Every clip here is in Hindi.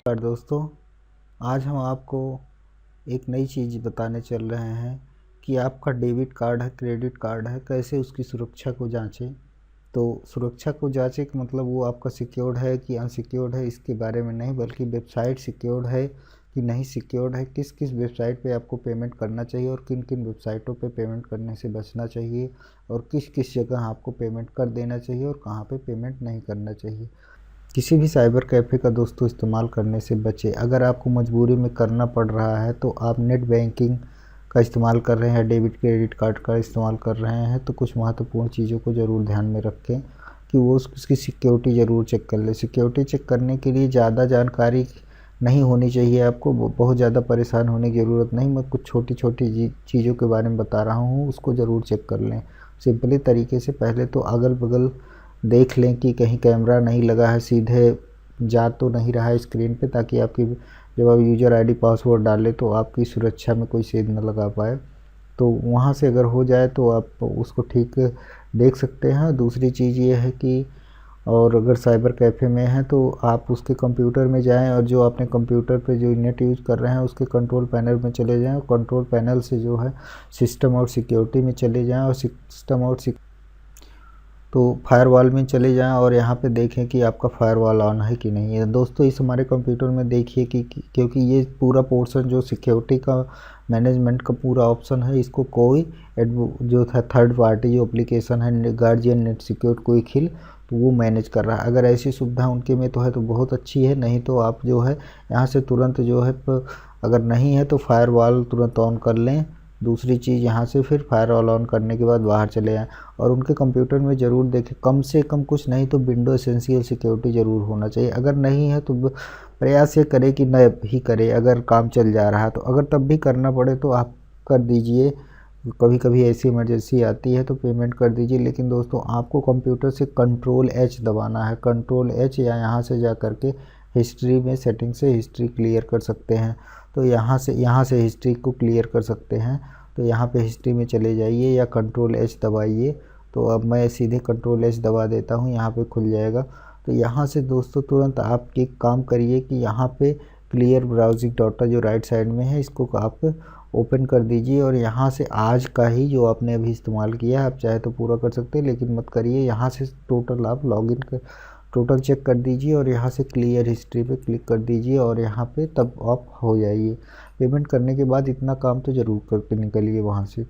नमस्कार दोस्तों। आज हम आपको एक नई चीज़ बताने चल रहे हैं कि आपका डेबिट कार्ड है, क्रेडिट कार्ड है, कैसे उसकी सुरक्षा को जांचें। तो सुरक्षा को जांचें का मतलब वो आपका सिक्योर्ड है कि अनसिक्योर्ड है, इसके बारे में नहीं, बल्कि वेबसाइट सिक्योर्ड है कि नहीं सिक्योर्ड है, किस किस वेबसाइट पे आपको पेमेंट करना चाहिए और किन किन वेबसाइटों पे पेमेंट करने से बचना चाहिए, और किस किस जगह आपको पेमेंट कर देना चाहिए और कहाँ पे पेमेंट नहीं करना चाहिए। किसी भी साइबर कैफ़े का दोस्तों इस्तेमाल करने से बचें। अगर आपको मजबूरी में करना पड़ रहा है तो आप नेट बैंकिंग का इस्तेमाल कर रहे हैं, डेबिट क्रेडिट कार्ड का इस्तेमाल कर रहे हैं, तो कुछ महत्वपूर्ण चीज़ों को ज़रूर ध्यान में रखें कि वो उसकी सिक्योरिटी ज़रूर चेक कर लें। सिक्योरिटी चेक करने के लिए ज़्यादा जानकारी नहीं होनी चाहिए आपको, बहुत ज़्यादा परेशान होने की ज़रूरत नहीं। मैं कुछ छोटी छोटी चीज़ों के बारे में बता रहा हूँ, उसको ज़रूर चेक कर लें। सिंपली तरीके से पहले तो अगल बगल देख लें कि कहीं कैमरा नहीं लगा है, सीधे जा तो नहीं रहा है स्क्रीन पे, ताकि आपकी जब आप यूज़र आईडी पासवर्ड डालें तो आपकी सुरक्षा में कोई सेंध न लगा पाए। तो वहाँ से अगर हो जाए तो आप उसको ठीक देख सकते हैं। दूसरी चीज़ ये है कि और अगर साइबर कैफ़े में हैं तो आप उसके कंप्यूटर में जाएं और जो आपने कंप्यूटर पे जो नेट यूज़ कर रहे हैं उसके कंट्रोल पैनल में चले जाएं, और कंट्रोल पैनल से जो है सिस्टम और सिक्योरिटी में चले जाएं, और सिस्टम और तो फायरवॉल में चले जाएं और यहाँ पे देखें कि आपका फायरवॉल ऑन है कि नहीं है। दोस्तों इस हमारे कंप्यूटर में देखिए कि क्योंकि ये पूरा पोर्शन जो सिक्योरिटी का मैनेजमेंट का पूरा ऑप्शन है, इसको कोई जो था थर्ड पार्टी जो एप्लीकेशन है गार्जियन नेट सिक्योर क्विक हिल, तो वो मैनेज कर रहा है। अगर ऐसी सुविधा उनके में तो है तो बहुत अच्छी है, नहीं तो आप जो है यहाँ से तुरंत जो है अगर नहीं है तो फायरवॉल तुरंत ऑन कर लें। दूसरी चीज़ यहाँ से फिर फायरवॉल ऑन करने के बाद बाहर चले आएँ और उनके कंप्यूटर में ज़रूर देखें, कम से कम कुछ नहीं तो विंडो एसेंशियल सिक्योरिटी ज़रूर होना चाहिए। अगर नहीं है तो प्रयास ये करें कि न ही करें, अगर काम चल जा रहा है तो। अगर तब भी करना पड़े तो आप कर दीजिए, कभी कभी ऐसी इमरजेंसी आती है तो पेमेंट कर दीजिए। लेकिन दोस्तों आपको कंप्यूटर से कंट्रोल एच दबाना है, कंट्रोल एच, या यहाँ से जा कर के हिस्ट्री में सेटिंग से हिस्ट्री क्लियर कर सकते हैं। तो यहाँ से हिस्ट्री को क्लियर कर सकते हैं। तो यहाँ पे हिस्ट्री में चले जाइए या कंट्रोल एच दबाइए। तो अब मैं सीधे कंट्रोल एच दबा देता हूँ, यहाँ पे खुल जाएगा। तो यहाँ से दोस्तों तुरंत आप एक काम करिए कि यहाँ पे क्लियर ब्राउजिंग डाटा जो राइट साइड में है, इसको आप ओपन कर दीजिए और यहाँ से आज का ही जो आपने अभी इस्तेमाल किया है, आप चाहे तो पूरा कर सकते हैं लेकिन मत करिए। यहाँ से टोटल आप लॉगिन कर टोटल चेक कर दीजिए और यहाँ से क्लियर हिस्ट्री पे क्लिक कर दीजिए और यहाँ पे तब आप हो जाइए। पेमेंट करने के बाद इतना काम तो ज़रूर करके निकलिए वहाँ से।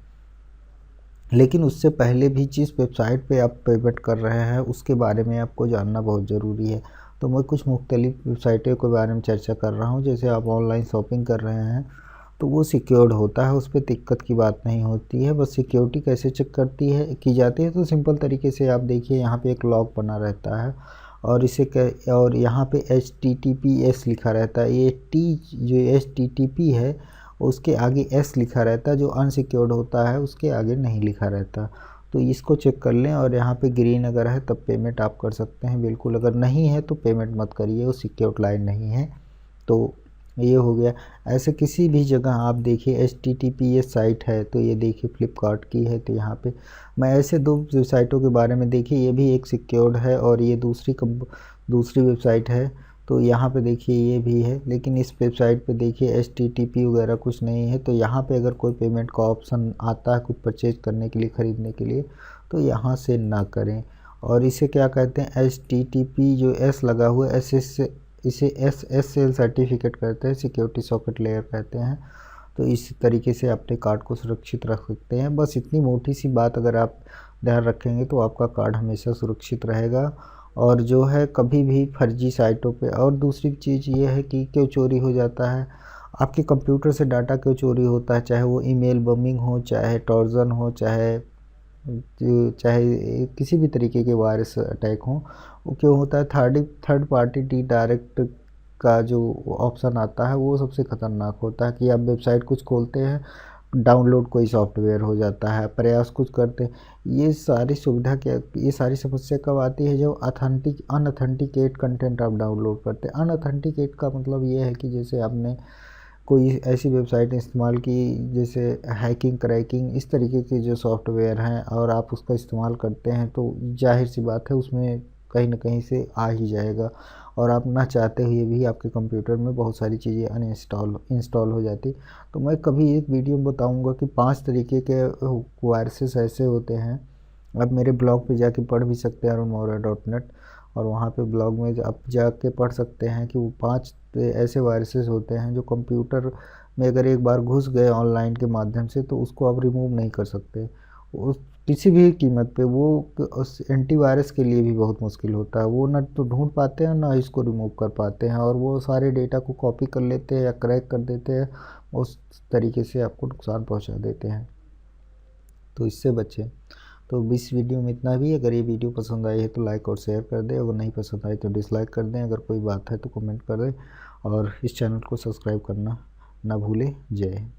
लेकिन उससे पहले भी जिस वेबसाइट पे आप पेमेंट कर रहे हैं उसके बारे में आपको जानना बहुत ज़रूरी है। तो मैं कुछ मुख्तलिफ वेबसाइटों के बारे में चर्चा कर रहा हूँ। जैसे आप ऑनलाइन शॉपिंग कर रहे हैं तो वो सिक्योर्ड होता है, उस पर दिक्कत की बात नहीं होती है। बस सिक्योरिटी कैसे चेक की जाती है, तो सिंपल तरीके से आप देखिए, यहाँ पे एक लॉक बना रहता है और और यहाँ पे HTTPS लिखा रहता है। ये जो HTTP है उसके आगे S लिखा रहता है, जो अनसिक्योर्ड होता है उसके आगे नहीं लिखा रहता। तो इसको चेक कर लें और यहाँ पे ग्रीन अगर है तब पेमेंट आप कर सकते हैं बिल्कुल, अगर नहीं है तो पेमेंट मत करिए, वो सिक्योर्ड लाइन नहीं है। तो ये हो गया। ऐसे किसी भी जगह आप देखिए HTTPS साइट है, तो ये देखिए फ्लिपकार्ट की है, तो यहाँ पे मैं ऐसे दो वेबसाइटों के बारे में देखिए, ये भी एक सिक्योर्ड है और ये दूसरी वेबसाइट है। तो यहाँ पे देखिए ये भी है, लेकिन इस वेबसाइट पे देखिए HTTP वगैरह कुछ नहीं है। तो यहाँ पे अगर कोई पेमेंट का ऑप्शन आता है कुछ परचेज करने के लिए, ख़रीदने के लिए, तो यहाँ से ना करें। और इसे क्या कहते हैं, HTTP जो S लगा हुआ है, इसे SSL सर्टिफिकेट कहते हैं, सिक्योरिटी सॉकेट लेयर कहते हैं। तो इस तरीके से अपने कार्ड को सुरक्षित रख सकते हैं। बस इतनी मोटी सी बात अगर आप ध्यान रखेंगे तो आपका कार्ड हमेशा सुरक्षित रहेगा। और जो है कभी भी फर्जी साइटों पे, और दूसरी चीज़ ये है कि क्यों चोरी हो जाता है, आपके कंप्यूटर से डाटा क्यों चोरी होता है, चाहे वो ईमेल बमिंग हो, चाहे ट्रोजन हो, चाहे किसी भी तरीके के वायरस अटैक हो, वो क्यों होता है, थर्ड पार्टी डी डायरेक्ट का जो ऑप्शन आता है वो सबसे ख़तरनाक होता है। कि आप वेबसाइट कुछ खोलते हैं, डाउनलोड कोई सॉफ्टवेयर हो जाता है, प्रयास कुछ करते हैं, ये सारी समस्या कब आती है, जब अनअथेंटिकेट कंटेंट आप डाउनलोड करते हैं। अनअथेंटिकेट का मतलब ये है कि जैसे आपने कोई ऐसी वेबसाइट इस्तेमाल की जैसे हैकिंग क्रैकिंग इस तरीके के जो सॉफ्टवेयर हैं और आप उसका इस्तेमाल करते हैं, तो जाहिर सी बात है उसमें कहीं ना कहीं से आ ही जाएगा, और आप ना चाहते हुए भी आपके कंप्यूटर में बहुत सारी चीज़ें इंस्टॉल हो जाती। तो मैं कभी एक वीडियो में बताऊंगा कि 5 तरीके के वायरसेस ऐसे होते हैं। आप मेरे ब्लॉग पे जाके पढ़ भी सकते हैं, arunmora.net, और वहाँ पे ब्लॉग में आप जाके पढ़ सकते हैं कि वो 5 ऐसे वायरसेस होते हैं जो कंप्यूटर में अगर एक बार घुस गए ऑनलाइन के माध्यम से तो उसको आप रिमूव नहीं कर सकते उस किसी भी कीमत पे। वो उस एंटीवायरस के लिए भी बहुत मुश्किल होता है, वो ना तो ढूंढ पाते हैं ना इसको रिमूव कर पाते हैं, और वो सारे डेटा को कॉपी कर लेते हैं या क्रैक कर देते हैं, उस तरीके से आपको नुकसान पहुंचा देते हैं। तो इससे बचें। तो इस वीडियो में इतना भी। अगर ये वीडियो पसंद आई है तो लाइक और शेयर कर दें, अगर नहीं पसंद आई तो डिसलाइक कर दें, अगर कोई बात है तो कमेंट कर दें, और इस चैनल को सब्सक्राइब करना ना भूलें। जय हिंद।